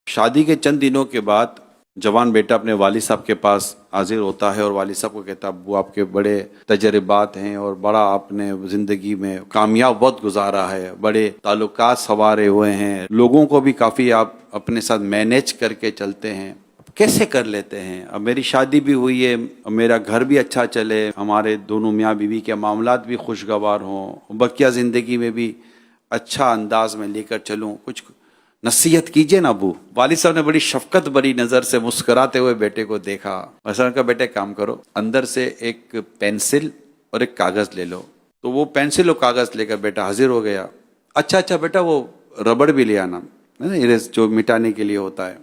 شادی کے چند دنوں کے بعد جوان بیٹا اپنے والد صاحب کے پاس حاضر ہوتا ہے اور والد صاحب کو کہتا ہے ابو آپ کے بڑے تجربات ہیں اور بڑا آپ نے زندگی میں کامیاب وقت گزارا ہے، بڑے تعلقات سنوارے ہوئے ہیں، لوگوں کو بھی کافی آپ اپنے ساتھ مینیج کر کے چلتے ہیں، کیسے کر لیتے ہیں؟ اب میری شادی بھی ہوئی ہے، میرا گھر بھی اچھا چلے، ہمارے دونوں میاں بیوی کے معاملات بھی خوشگوار ہوں، بقیہ زندگی میں بھی اچھا انداز میں لے کر چلوں، کچھ نصیحت کیجئے نا ابو۔ والد صاحب نے بڑی شفقت بری نظر سے مسکراتے ہوئے بیٹے کو دیکھا، مثلا کہا بیٹے کام کرو، اندر سے ایک پینسل اور ایک کاغذ لے لو۔ تو وہ پینسل اور کاغذ لے کر بیٹا حاضر ہو گیا۔ اچھا بیٹا وہ ربڑ بھی لے آنا، اریز جو مٹانے کے لیے ہوتا ہے،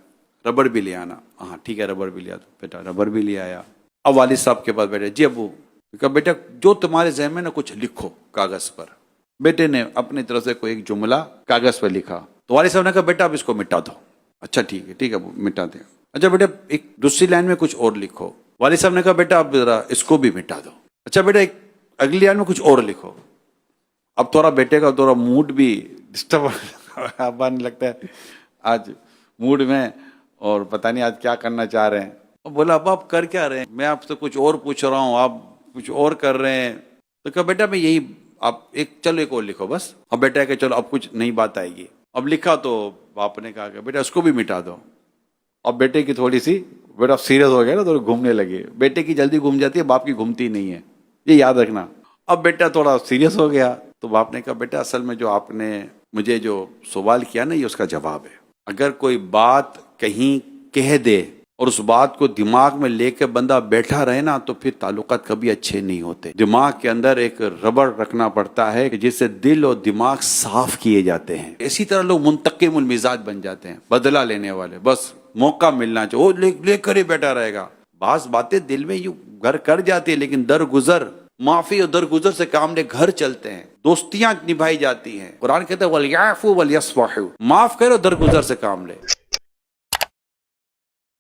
ربڑ بھی لے آنا۔ ہاں ٹھیک ہے، ربڑ بھی لے آتا۔ بیٹا ربڑ بھی لے آیا۔ اب والد صاحب کے پاس بیٹھے، جی ابو۔ کہا بیٹا جو تمہارے ذہن میں نا کچھ لکھو کاغذ پر۔ بیٹے نے اپنی طرف سے کوئی ایک جملہ کاغذ پر لکھا تو والد صاحب نے کہا بیٹا اب اس کو مٹا دو۔ اچھا ٹھیک ہے ابو مٹا دیں۔ اچھا بیٹا ایک دوسری لائن میں کچھ اور لکھو۔ والد صاحب نے کہا بیٹا اب ذرا اس کو بھی مٹا دو۔ اچھا بیٹا ایک اگلی لائن میں کچھ اور لکھو۔ اب تھوڑا بیٹے کا تھوڑا موڈ بھی ڈسٹرب آنے لگتا ہے، آج موڈ میں اور پتہ نہیں آج کیا کرنا چاہ رہے ہیں۔ بولا ابا آپ کر کیا رہے ہیں؟ میں آپ سے کچھ اور پوچھ رہا ہوں، آپ کچھ اور کر رہے ہیں۔ تو کہا بیٹا میں یہی آپ چلو ایک اور لکھو بس۔ اب بیٹا کہ چلو اب کچھ نئی بات آئے گی۔ اب لکھا تو باپ نے کہا کہ بیٹا اس کو بھی مٹا دو۔ اب بیٹے کی تھوڑی سی بیٹا سیریس ہو گیا نا، تھوڑی گھومنے لگے۔ بیٹے کی جلدی گھوم جاتی ہے، باپ کی گھومتی نہیں ہے، یہ یاد رکھنا۔ اب بیٹا تھوڑا سیریس ہو گیا تو باپ نے کہا بیٹا اصل میں جو آپ نے مجھے جو سوال کیا نا یہ اس کا جواب ہے۔ اگر کوئی بات کہیں کہہ دے اور اس بات کو دماغ میں لے کے بندہ بیٹھا رہے نا تو پھر تعلقات کبھی اچھے نہیں ہوتے۔ دماغ کے اندر ایک ربڑ رکھنا پڑتا ہے جس سے دل اور دماغ صاف کیے جاتے ہیں۔ اسی طرح لوگ منتقم المزاج بن جاتے ہیں، بدلہ لینے والے، بس موقع ملنا چاہیے وہ لے کر ہی بیٹھا رہے گا۔ بعض باتیں دل میں یوں گھر کر جاتی ہے لیکن درگزر معافی اور درگزر سے کام لے گھر چلتے ہیں، دوستیاں نبھائی جاتی ہیں۔ قرآن کہتا ہے وَلْيَعْفُوا وَلْيَصْفَحُوا، معاف کرو درگزر سے کام لے۔